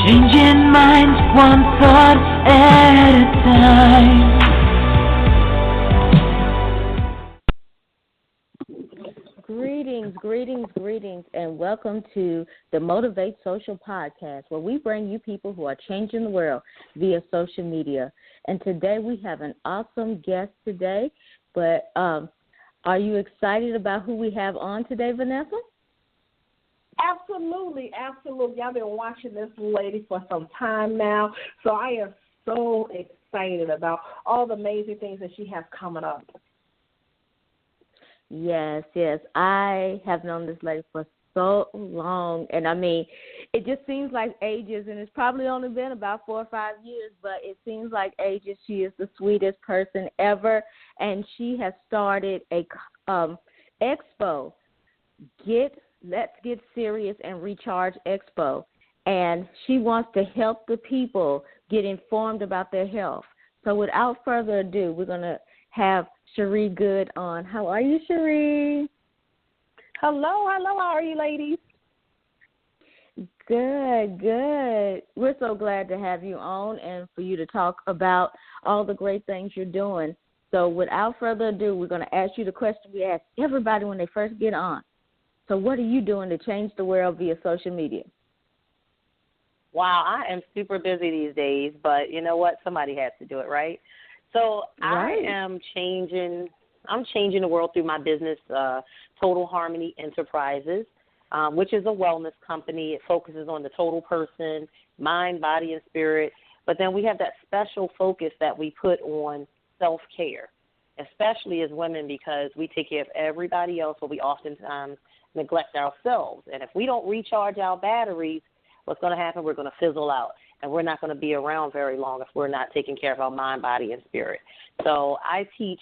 Changing minds one thought at a time. Greetings, and welcome to the Motivate Social Podcast, where we bring you people who are changing the world via social media. And today we have an awesome guest today, but are you excited about who we have on today, Vanessa? Absolutely. I've been watching this lady for some time now, so I am so excited about all the amazing things that she has coming up. Yes. I have known this lady for so long, and I mean, it just seems like ages, and it's probably only been about 4 or 5 years, but it seems like ages. She is the sweetest person ever, and she has started a expo, Let's Get Serious and Recharge Expo, and she wants to help the people get informed about their health. So without further ado, we're going to have Chere Goode on. How are you, Chere? Hello. How are you, ladies? Good. We're so glad to have you on and for you to talk about all the great things you're doing. So without further ado, we're going to ask you the question we ask everybody when they first get on. So what are you doing to change the world via social media? Wow, I am super busy these days, but you know what? Somebody has to do it, right? So Right. I'm changing the world through my business, Total Harmony Enterprises, which is a wellness company. It focuses on the total person, mind, body, and spirit. But then we have that special focus that we put on self-care, especially as women, because we take care of everybody else, but we oftentimes neglect ourselves. And if we don't recharge our batteries, what's going to happen? We're going to fizzle out. And we're not going to be around very long if we're not taking care of our mind, body, and spirit. So I teach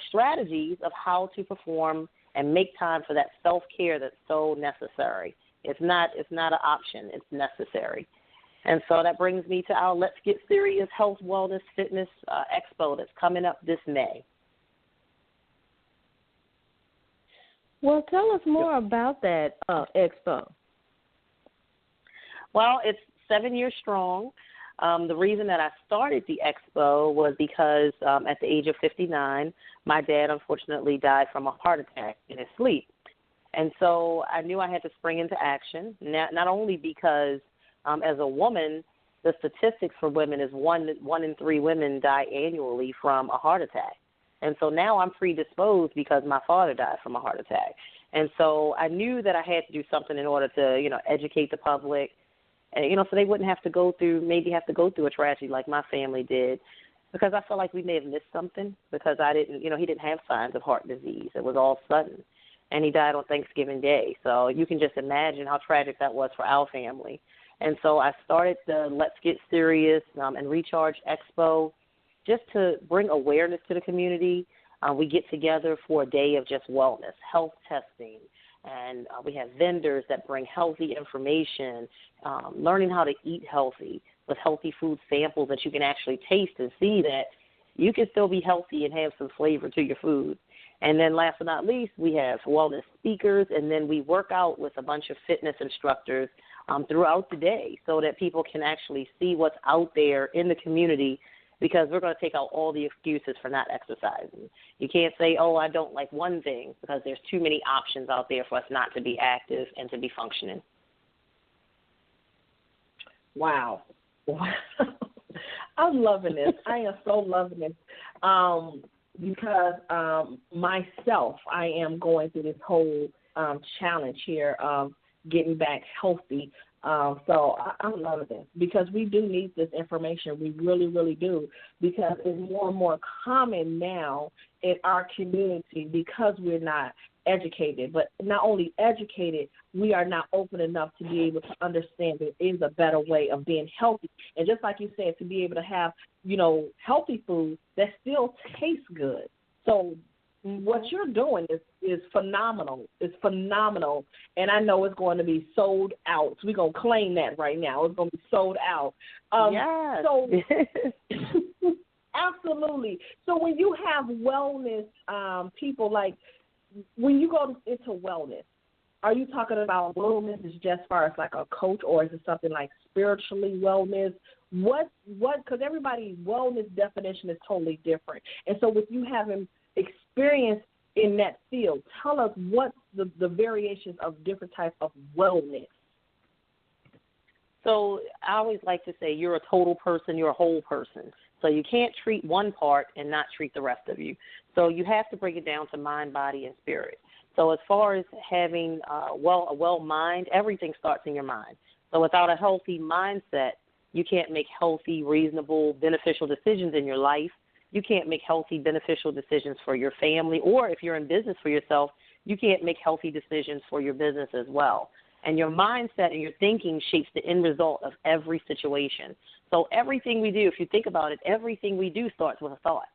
strategies of how to perform and make time for that self-care that's so necessary. It's not an option. It's necessary. And so that brings me to our Let's Get Serious Health, Wellness, Fitness Expo that's coming up this May. Well, tell us more about that expo. Well, it's 7 years strong. The reason that I started the expo was because at the age of 59, my dad unfortunately died from a heart attack in his sleep. And so I knew I had to spring into action, not only because as a woman, the statistics for women is one in 3 women die annually from a heart attack. And so now I'm predisposed because my father died from a heart attack. And so I knew that I had to do something in order to, educate the public, so they wouldn't have to go through a tragedy like my family did, because I felt like we may have missed something because he didn't have signs of heart disease. It was all sudden, and he died on Thanksgiving Day. So you can just imagine how tragic that was for our family. And so I started the Let's Get Serious and Recharge Expo just to bring awareness to the community. We get together for a day of just wellness, health testing, and we have vendors that bring healthy information, learning how to eat healthy with healthy food samples that you can actually taste and see that you can still be healthy and have some flavor to your food. And then last but not least, we have wellness speakers, and then we work out with a bunch of fitness instructors throughout the day so that people can actually see what's out there in the community, because we're going to take out all the excuses for not exercising. You can't say, I don't like one thing, because there's too many options out there for us not to be active and to be functioning. Wow. I'm loving this. I am so loving this because myself, I am going through this whole challenge here of getting back healthy. So I'm loving this because we do need this information. We really, really do, because it's more and more common now in our community because we're not educated. But not only educated, we are not open enough to be able to understand there is a better way of being healthy. And just like you said, to be able to have, healthy food that still tastes good. So what you're doing is phenomenal. It's phenomenal. And I know it's going to be sold out. So we're going to claim that right now. It's going to be sold out. Yes. So absolutely. So when you have wellness people, like when you go into wellness, are you talking about wellness is just as far as like a coach, or is it something like spiritually wellness? What, because everybody's wellness definition is totally different. And so with you having experience in that field, tell us what's the variations of different types of wellness. So I always like to say you're a total person, you're a whole person. So you can't treat one part and not treat the rest of you. So you have to break it down to mind, body, and spirit. So as far as having a well mind, everything starts in your mind. So without a healthy mindset, you can't make healthy, reasonable, beneficial decisions in your life. You can't make healthy, beneficial decisions for your family, or if you're in business for yourself, you can't make healthy decisions for your business as well. And your mindset and your thinking shapes the end result of every situation. So everything we do, if you think about it, everything we do starts with a thought.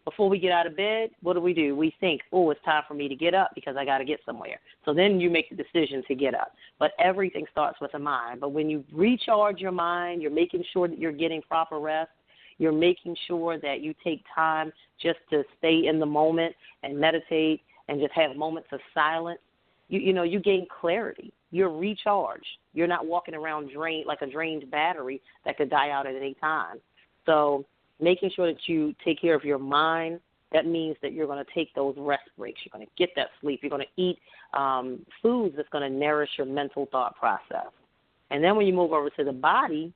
Before we get out of bed, what do? We think, oh, it's time for me to get up because I got to get somewhere. So then you make the decision to get up. But everything starts with a mind. But when you recharge your mind, you're making sure that you're getting proper rest. You're making sure that you take time just to stay in the moment and meditate and just have moments of silence. You gain clarity. You're recharged. You're not walking around drained like a drained battery that could die out at any time. So making sure that you take care of your mind, that means that you're going to take those rest breaks. You're going to get that sleep. You're going to eat foods that's going to nourish your mental thought process. And then when you move over to the body,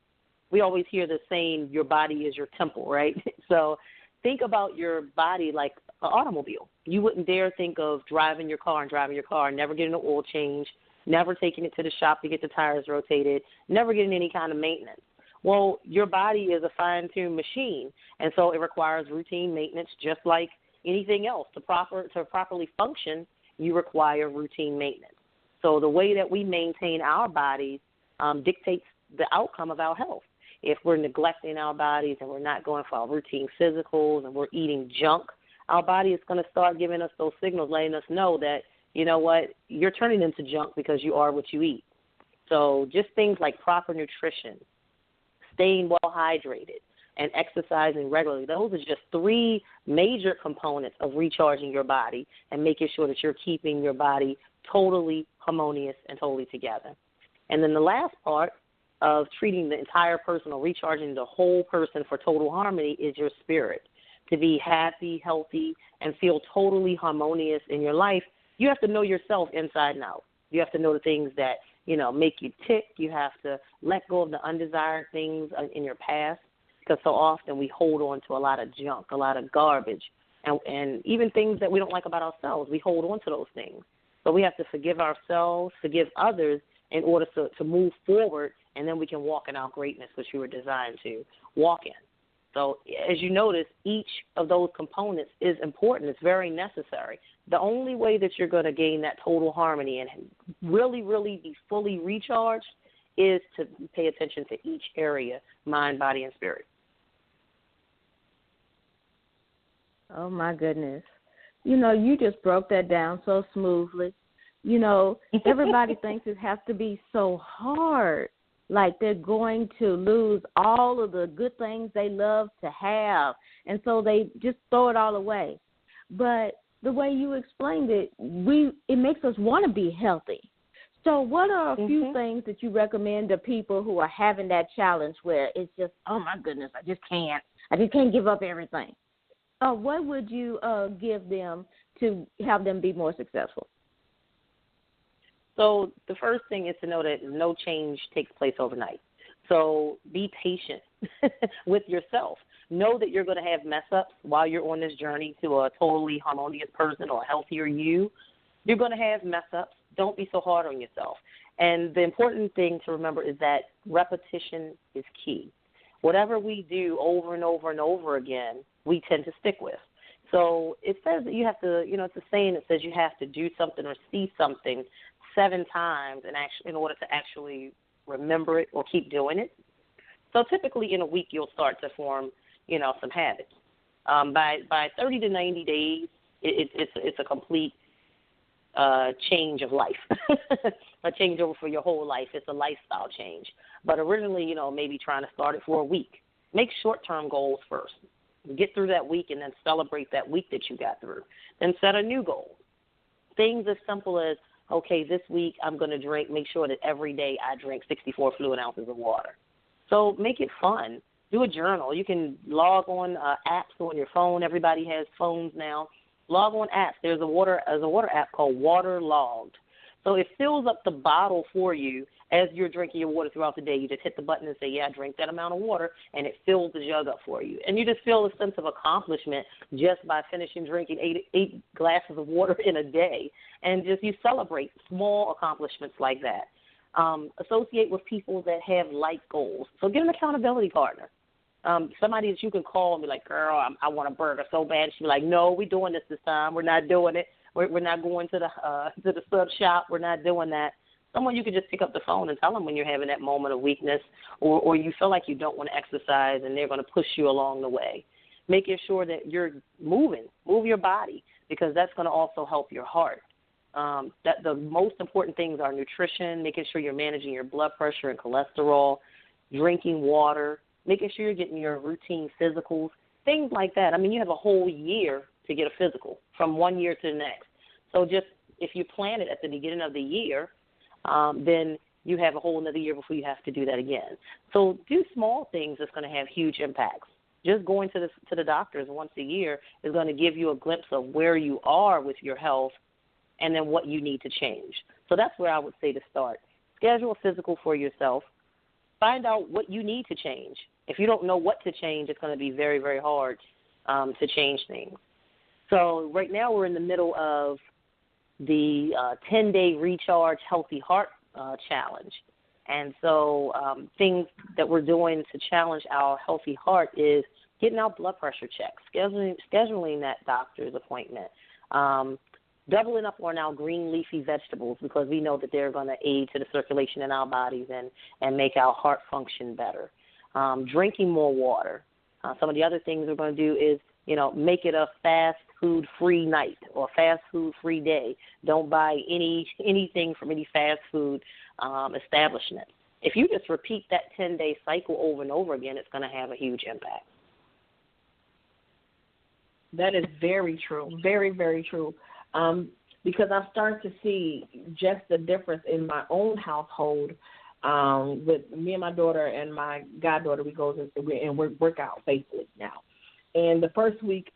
we always hear the saying, your body is your temple, right? So think about your body like an automobile. You wouldn't dare think of driving your car and never getting an oil change, never taking it to the shop to get the tires rotated, never getting any kind of maintenance. Well, your body is a fine-tuned machine, and so it requires routine maintenance just like anything else. To properly function, you require routine maintenance. So the way that we maintain our bodies dictates the outcome of our health. If we're neglecting our bodies and we're not going for our routine physicals and we're eating junk, our body is going to start giving us those signals, letting us know that, you know what, you're turning into junk because you are what you eat. So just things like proper nutrition, staying well hydrated, and exercising regularly. Those are just three major components of recharging your body and making sure that you're keeping your body totally harmonious and totally together. And then the last part of treating the entire person or recharging the whole person for total harmony is your spirit. To be happy, healthy, and feel totally harmonious in your life, you have to know yourself inside and out. You have to know the things that, make you tick. You have to let go of the undesired things in your past, because so often we hold on to a lot of junk, a lot of garbage, and even things that we don't like about ourselves. We hold on to those things. So we have to forgive ourselves, forgive others in order to move forward, and then we can walk in our greatness, which we were designed to walk in. So as you notice, each of those components is important. It's very necessary. The only way that you're going to gain that total harmony and really, really be fully recharged is to pay attention to each area, mind, body, and spirit. Oh, my goodness. You just broke that down so smoothly. Everybody thinks it has to be so hard, like they're going to lose all of the good things they love to have, and so they just throw it all away. But the way you explained it, it makes us want to be healthy. So what are a few things that you recommend to people who are having that challenge where it's just, oh, my goodness, I just can't give up everything? What would you give them to have them be more successful? So the first thing is to know that no change takes place overnight. So be patient with yourself. Know that you're going to have mess-ups while you're on this journey to a totally harmonious person or a healthier you. You're going to have mess-ups. Don't be so hard on yourself. And the important thing to remember is that repetition is key. Whatever we do over and over and over again, we tend to stick with. So it says that you have to, it's a saying that says you have to do something or see something 7 times in order to actually remember it or keep doing it. So typically in a week you'll start to form, some habits. By 30 to 90 days, it's a complete change of life, a changeover for your whole life. It's a lifestyle change. But originally, maybe trying to start it for a week. Make short-term goals first. Get through that week and then celebrate that week that you got through. Then set a new goal. Things as simple as okay, this week I'm going to make sure that every day I drink 64 fluid ounces of water. So make it fun. Do a journal. You can log on apps on your phone. Everybody has phones now. Log on apps. There's a water app called Water Logged. So it fills up the bottle for you as you're drinking your water throughout the day. You just hit the button and say, yeah, I drink that amount of water, and it fills the jug up for you. And you just feel a sense of accomplishment just by finishing drinking eight glasses of water in a day. And just you celebrate small accomplishments like that. Associate with people that have life goals. So get an accountability partner. Somebody that you can call and be like, girl, I want a burger so bad. She'll be like, no, we're doing this time. We're not doing it. We're not going to the sub shop. We're not doing that. Someone you can just pick up the phone and tell them when you're having that moment of weakness, or you feel like you don't want to exercise and they're going to push you along the way. Making sure that you're move your body, because that's going to also help your heart. That the most important things are nutrition, making sure you're managing your blood pressure and cholesterol, drinking water, making sure you're getting your routine physicals, things like that. I mean, you have a whole year to get a physical from one year to the next. So just if you plan it at the beginning of the year, then you have a whole another year before you have to do that again. So do small things that's going to have huge impacts. Just going to the doctors once a year is going to give you a glimpse of where you are with your health and then what you need to change. So that's where I would say to start. Schedule a physical for yourself. Find out what you need to change. If you don't know what to change, it's going to be very, very hard to change things. So right now we're in the middle of the 10-day Recharge Healthy Heart Challenge. And so things that we're doing to challenge our healthy heart is getting our blood pressure checked, scheduling that doctor's appointment, doubling up on our green leafy vegetables, because we know that they're going to aid to the circulation in our bodies and make our heart function better. Drinking more water. Some of the other things we're going to do is, make it a fast food free night or fast food free day. Don't buy anything from any fast food establishment. If you just repeat that 10-day cycle over and over again, it's going to have a huge impact. That is very true, very, very true. Because I'm starting to see just the difference in my own household. With me and my daughter and my goddaughter, we go and work out faithfully now. And the first week,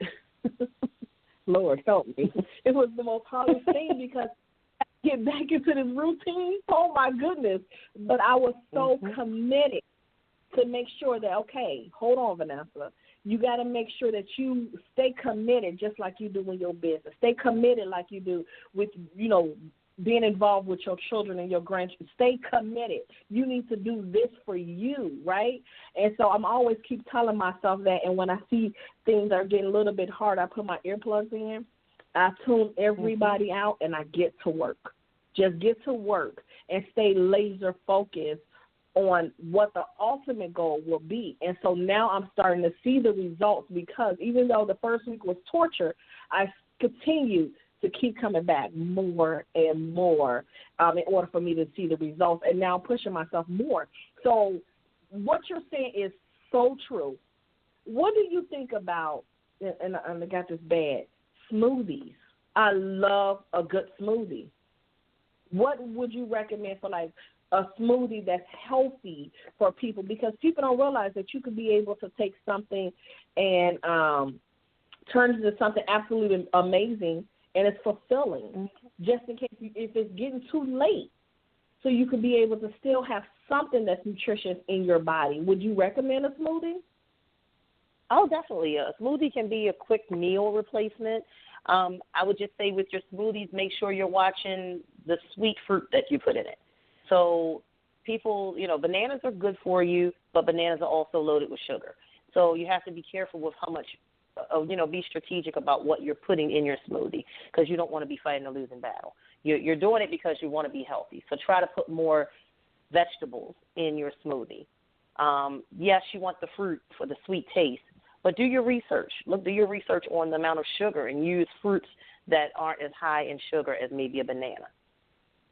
Lord help me, it was the most hardest thing because I get back into this routine. Oh my goodness! But I was so committed to make sure that, okay, hold on, Vanessa. You got to make sure that you stay committed just like you do in your business. Stay committed like you do with, being involved with your children and your grandchildren. Stay committed. You need to do this for you, right? And so I'm always keep telling myself that, and when I see things are getting a little bit hard, I put my earplugs in, I tune everybody out, and I get to work. Just get to work and stay laser focused on what the ultimate goal will be. And so now I'm starting to see the results, because even though the first week was torture, I continue to keep coming back more and more in order for me to see the results, and now pushing myself more. So what you're saying is so true. What do you think about, and I got this bad, smoothies? I love a good smoothie. What would you recommend for like a smoothie that's healthy for people? Because people don't realize that you could be able to take something and turn it into something absolutely amazing, and it's fulfilling, just in case if it's getting too late, so you could be able to still have something that's nutritious in your body. Would you recommend a smoothie? Oh, definitely. A smoothie can be a quick meal replacement. I would just say with your smoothies, make sure you're watching the sweet fruit that you put in it. So people, bananas are good for you, but bananas are also loaded with sugar. So you have to be careful with how much, be strategic about what you're putting in your smoothie, because you don't want to be fighting a losing battle. You're doing it because you want to be healthy. So try to put more vegetables in your smoothie. Yes, you want the fruit for the sweet taste, but do your research. Do your research on the amount of sugar and use fruits that aren't as high in sugar as maybe a banana.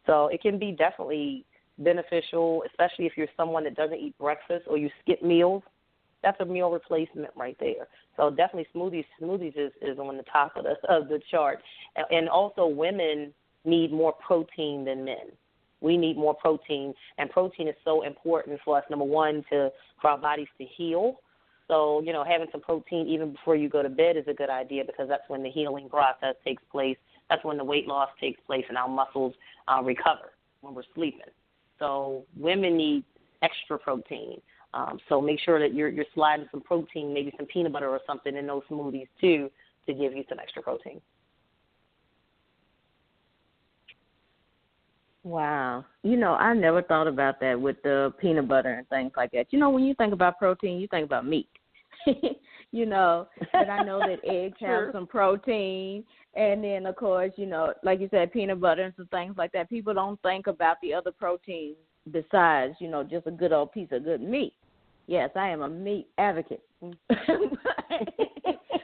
So it can be definitely beneficial, especially if you're someone that doesn't eat breakfast or you skip meals. That's a meal replacement right there. So definitely smoothies is on the top of the chart. And also women need more protein than men. We need more protein, and protein is so important for us, number one, for our bodies to heal. So, having some protein even before you go to bed is a good idea because that's when the healing process takes place. That's when the weight loss takes place and our muscles recover when we're sleeping. So women need extra protein. So make sure that you're sliding some protein, maybe some peanut butter or something in those smoothies too to give you some extra protein. Wow. I never thought about that with the peanut butter and things like that. When you think about protein, you think about meat. But I know that eggs have some protein. And then, of course, like you said, peanut butter and some things like that. People don't think about the other proteins besides, just a good old piece of good meat. Yes, I am a meat advocate.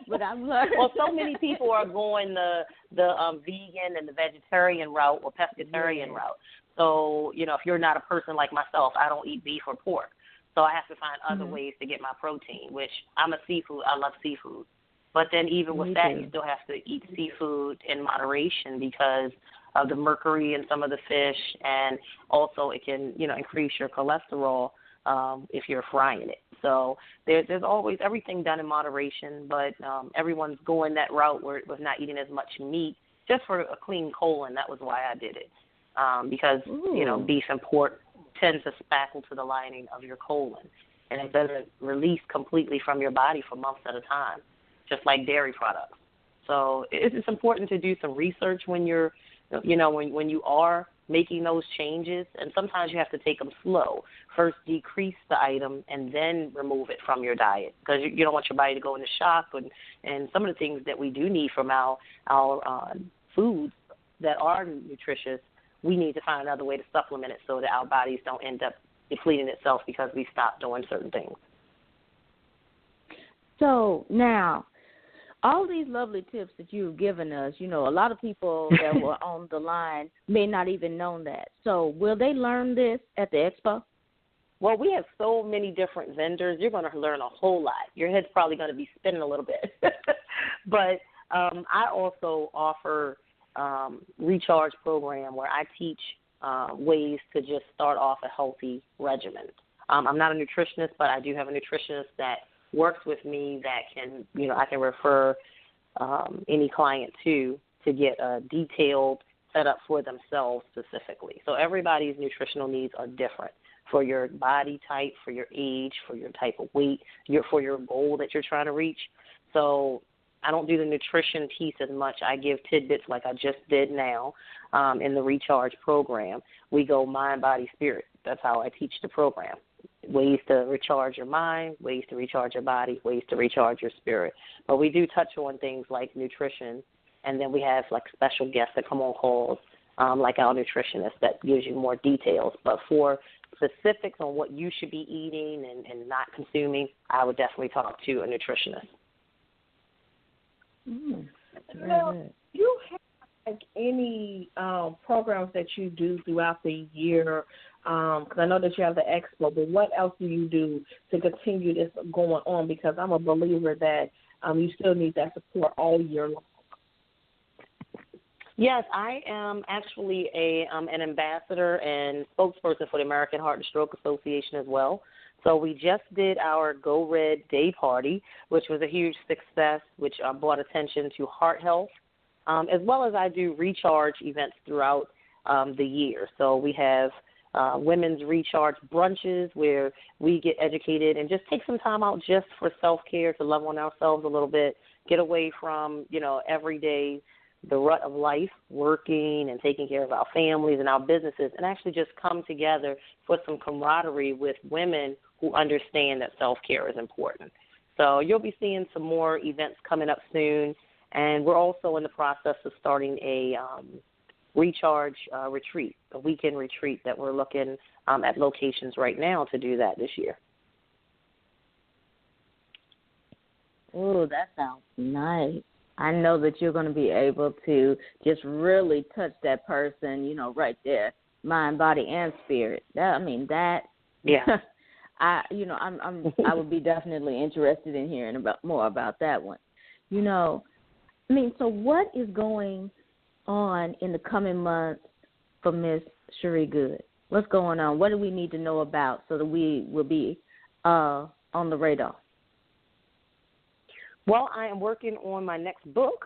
But I'm learning. Well, so many people are going the vegan and the vegetarian route or pescatarian route. So, if you're not a person like myself, I don't eat beef or pork. So I have to find other ways to get my protein, which I'm a seafood. I love seafood. But then even with that, you still have to eat seafood in moderation because of the mercury in some of the fish, and also it can, increase your cholesterol if you're frying it. So there's always everything done in moderation, but everyone's going that route where it was not eating as much meat just for a clean colon. That was why I did it because, beef and pork tends to spackle to the lining of your colon, and it doesn't release completely from your body for months at a time, just like dairy products. So it's important to do some research when you're, when you are making those changes, and sometimes you have to take them slow. First, decrease the item, and then remove it from your diet because you don't want your body to go into shock. And some of the things that we do need from our foods that are nutritious, we need to find another way to supplement it so that our bodies don't end up depleting itself because we stop doing certain things. So now, all these lovely tips that you've given us, a lot of people that were on the line may not even know that. So will they learn this at the expo? Well, we have so many different vendors. You're going to learn a whole lot. Your head's probably going to be spinning a little bit. But I also offer recharge program where I teach ways to just start off a healthy regimen. I'm not a nutritionist, but I do have a nutritionist that works with me that can, I can refer any client to get a detailed setup for themselves specifically. So everybody's nutritional needs are different for your body type, for your age, for your type of weight, for your goal that you're trying to reach. So I don't do the nutrition piece as much. I give tidbits like I just did now in the Recharge program. We go mind, body, spirit. That's how I teach the program. Ways to recharge your mind, ways to recharge your body, ways to recharge your spirit. But we do touch on things like nutrition, and then we have like special guests that come on calls, like our nutritionist that gives you more details. But for specifics on what you should be eating and not consuming, I would definitely talk to a nutritionist. Now, do you have like any programs that you do throughout the year? Because I know that you have the expo, but what else do you do to continue this going on? Because I'm a believer that you still need that support all year long. Yes, I am actually an ambassador and spokesperson for the American Heart and Stroke Association as well. So we just did our Go Red Day Party, which was a huge success, which brought attention to heart health, as well as I do recharge events throughout the year. So we have women's recharge brunches where we get educated and just take some time out just for self-care, to love on ourselves a little bit, get away from, every day the rut of life, working and taking care of our families and our businesses, and actually just come together for some camaraderie with women who understand that self-care is important. So you'll be seeing some more events coming up soon, and we're also in the process of starting a recharge retreat, a weekend retreat that we're looking at locations right now to do that this year. Oh, that sounds nice. I know that you're going to be able to just really touch that person, right there, mind, body, and spirit. Yeah. I would be definitely interested in hearing more about that one. So what is going on in the coming months for Miss Chere Goode? What's going on? What do we need to know about so that we will be on the radar? Well, I am working on my next book,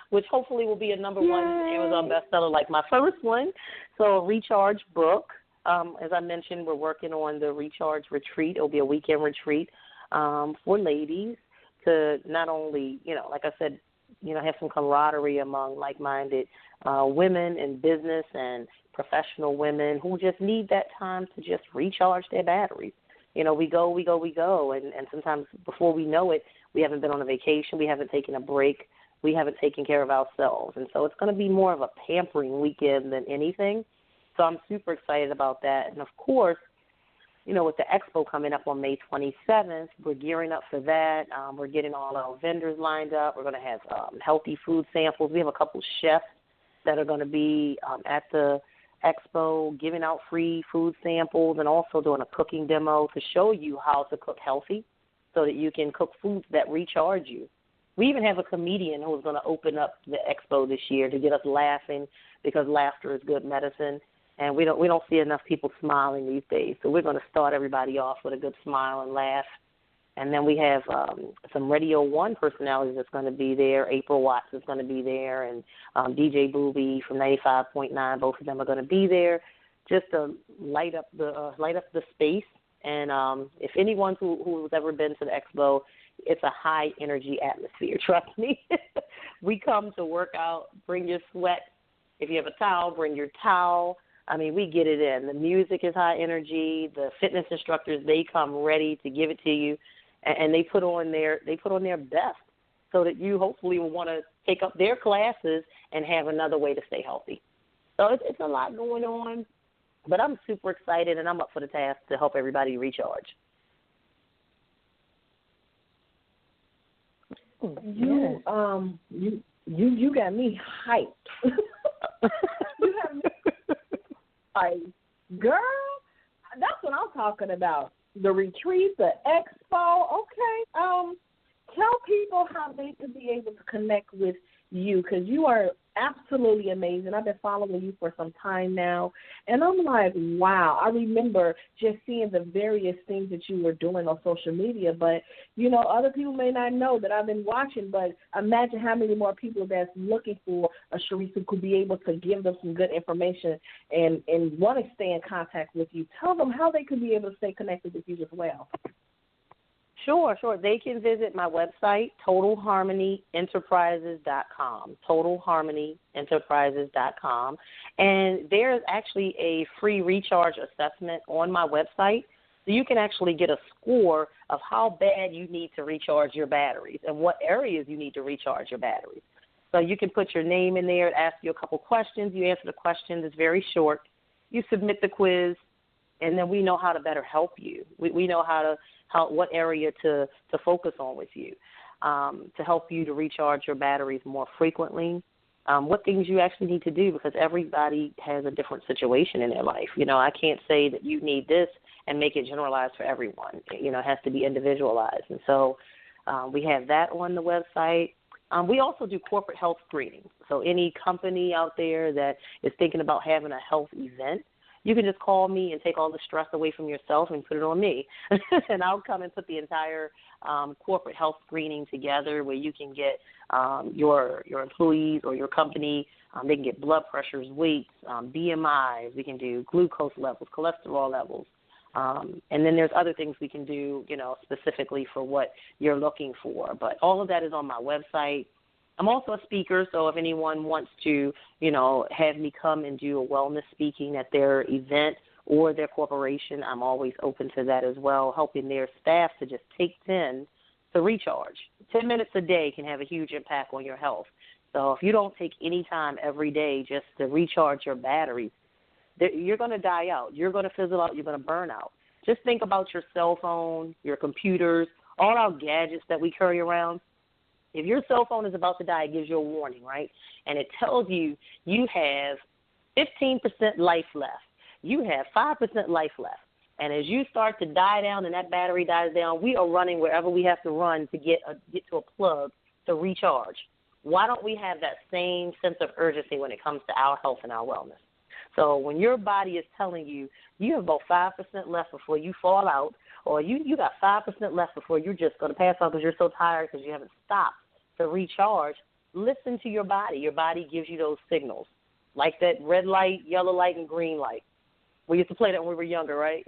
which hopefully will be a number one Amazon bestseller like my first one. So a Recharge book. As I mentioned, we're working on the Recharge retreat. It'll be a weekend retreat for ladies to not only, like I said, have some camaraderie among like-minded women in business and professional women who just need that time to just recharge their batteries. We go, and sometimes before we know it, we haven't been on a vacation, we haven't taken a break, we haven't taken care of ourselves. And so it's going to be more of a pampering weekend than anything. So I'm super excited about that. And, of course, with the expo coming up on May 27th, we're gearing up for that. We're getting all our vendors lined up. We're going to have healthy food samples. We have a couple chefs that are going to be at the expo giving out free food samples and also doing a cooking demo to show you how to cook healthy so that you can cook foods that recharge you. We even have a comedian who's going to open up the expo this year to get us laughing because laughter is good medicine. And we don't see enough people smiling these days. So we're going to start everybody off with a good smile and laugh. And then we have some Radio 1 personalities that's going to be there. April Watts is going to be there, and DJ Booby from 95.9. Both of them are going to be there, just to light up the space. And if anyone who's ever been to the expo, it's a high energy atmosphere. Trust me. We come to work out. Bring your sweat. If you have a towel, bring your towel. I mean, we get it in. The music is high energy. The fitness instructors, they come ready to give it to you, and they put on their best so that you hopefully will want to take up their classes and have another way to stay healthy. So it's a lot going on, but I'm super excited, and I'm up for the task to help everybody recharge. You got me hyped. You got me girl, that's what I'm talking about. The retreat, the expo. Okay. Tell people how they could be able to connect with you, because you are absolutely amazing. I've been following you for some time now, and I'm like, wow. I remember just seeing the various things that you were doing on social media, but, other people may not know that I've been watching, but imagine how many more people that's looking for a Chere who could be able to give them some good information and want to stay in contact with you. Tell them how they could be able to stay connected with you as well. Sure. They can visit my website, TotalHarmonyEnterprises.com, TotalHarmonyEnterprises.com. And there's actually a free recharge assessment on my website, so you can actually get a score of how bad you need to recharge your batteries and what areas you need to recharge your batteries. So you can put your name in there, ask you a couple questions. You answer the questions. It's very short. You submit the quiz, and then we know how to better help you. We know what area to focus on with you to help you to recharge your batteries more frequently, what things you actually need to do, because everybody has a different situation in their life. I can't say that you need this and make it generalized for everyone. It has to be individualized. And so we have that on the website. We also do corporate health screenings. So any company out there that is thinking about having a health event, you can just call me and take all the stress away from yourself and put it on me. And I'll come and put the entire corporate health screening together where you can get your employees or your company, they can get blood pressures, weights, BMIs. We can do glucose levels, cholesterol levels. And then there's other things we can do, specifically for what you're looking for. But all of that is on my website. I'm also a speaker, so if anyone wants to, have me come and do a wellness speaking at their event or their corporation, I'm always open to that as well, helping their staff to just take 10 to recharge. 10 minutes a day can have a huge impact on your health. So if you don't take any time every day just to recharge your batteries, you're going to die out. You're going to fizzle out. You're going to burn out. Just think about your cell phone, your computers, all our gadgets that we carry around. If your cell phone is about to die, it gives you a warning, right? And it tells you you have 15% life left. You have 5% life left. And as you start to die down and that battery dies down, we are running wherever we have to run to get to a plug to recharge. Why don't we have that same sense of urgency when it comes to our health and our wellness? So when your body is telling you you have about 5% left before you fall out, or you got 5% left before you're just going to pass out because you're so tired because you haven't stopped to recharge, listen to your body. Your body gives you those signals, like that red light, yellow light, and green light. We used to play that when we were younger, right?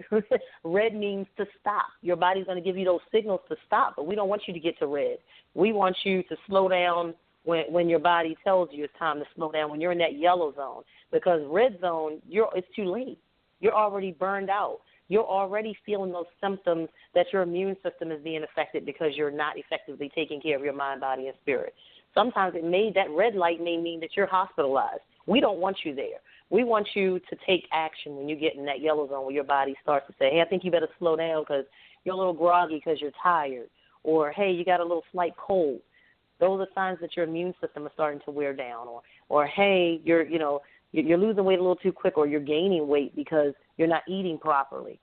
Red means to stop. Your body's going to give you those signals to stop, but we don't want you to get to red. We want you to slow down when your body tells you it's time to slow down, when you're in that yellow zone. Because red zone, it's too late. You're already burned out. You're already feeling those symptoms that your immune system is being affected because you're not effectively taking care of your mind, body, and spirit. Sometimes that red light may mean that you're hospitalized. We don't want you there. We want you to take action when you get in that yellow zone where your body starts to say, hey, I think you better slow down because you're a little groggy because you're tired. Or, hey, you got a little slight cold. Those are signs that your immune system is starting to wear down. Or hey, you're losing weight a little too quick, or you're gaining weight because you're not eating properly.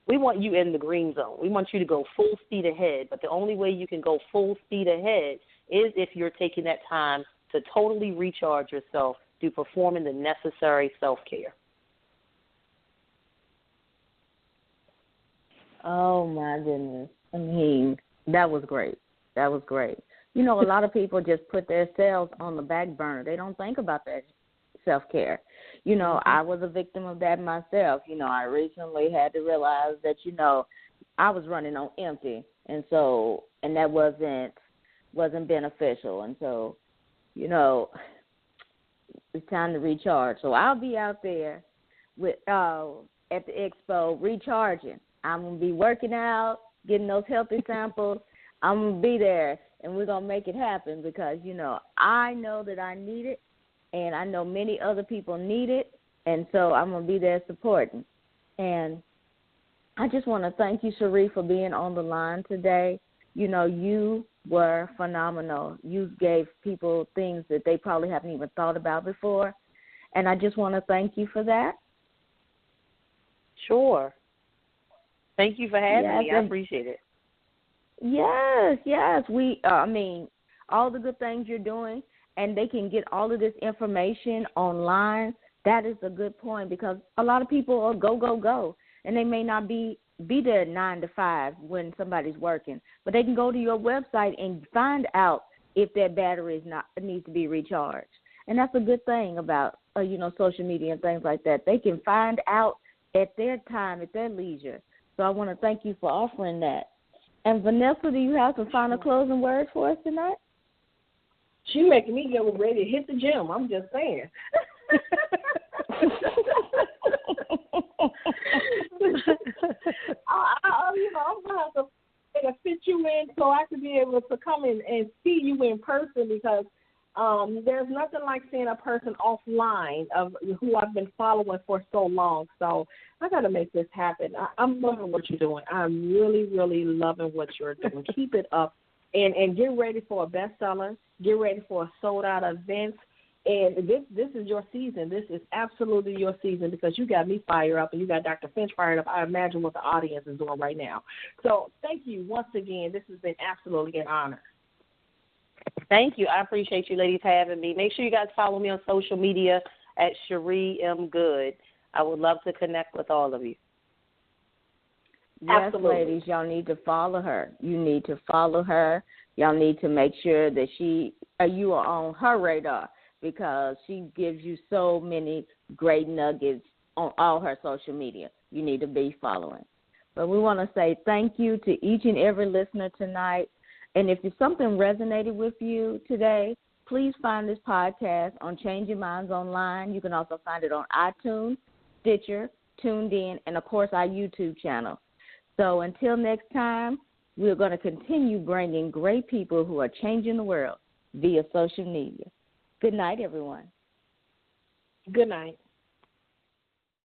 We want you in the green zone. We want you to go full speed ahead, but the only way you can go full speed ahead is if you're taking that time to totally recharge yourself through performing the necessary self-care. Oh, my goodness. I mean, that was great. That was great. You know, a lot of people just put themselves on the back burner. They don't think about that self-care. You know, I was a victim of that myself. You know, I recently had to realize that, you know, I was running on empty, and that wasn't beneficial. And so, you know, it's time to recharge. So I'll be out there with at the expo recharging. I'm going to be working out, getting those healthy samples. I'm going to be there, and we're going to make it happen because, you know, I know that I need it, and I know many other people need it, and so I'm going to be there supporting. And I just want to thank you, Chere, for being on the line today. You know, you were phenomenal. You gave people things that they probably haven't even thought about before, and I just want to thank you for that. Sure. Thank you for having me. I appreciate it. Yes. I mean, all the good things you're doing, and they can get all of this information online. That is a good point because a lot of people are go, and they may not be there 9 to 5 when somebody's working, but they can go to your website and find out if their battery needs to be recharged. And that's a good thing about social media and things like that. They can find out at their time, at their leisure. So I want to thank you for offering that. And Vanessa, do you have some final closing words for us tonight? She making me get ready to hit the gym. I'm just saying. I'm gonna have to fit you in so I can be able to come in and see you in person because there's nothing like seeing a person offline of who I've been following for so long. So I got to make this happen. I'm loving what you're doing. I'm really, really loving what you're doing. Keep it up and get ready for a bestseller. Get ready for a sold-out event. And this is your season. This is absolutely your season because you got me fired up and you got Dr. Finch fired up. I imagine what the audience is doing right now. So thank you once again. This has been absolutely an honor. Thank you. I appreciate you ladies having me. Make sure you guys follow me on social media at Chere Goode. I would love to connect with all of you. Yes, Absolutely. Ladies, y'all need to follow her. You need to follow her. Y'all need to make sure that you are on her radar because she gives you so many great nuggets on all her social media. You need to be following. But we want to say thank you to each and every listener tonight. And if something resonated with you today, please find this podcast on Changing Minds Online. You can also find it on iTunes, Stitcher, Tuned In, and, of course, our YouTube channel. So until next time, we're going to continue bringing great people who are changing the world via social media. Good night, everyone. Good night.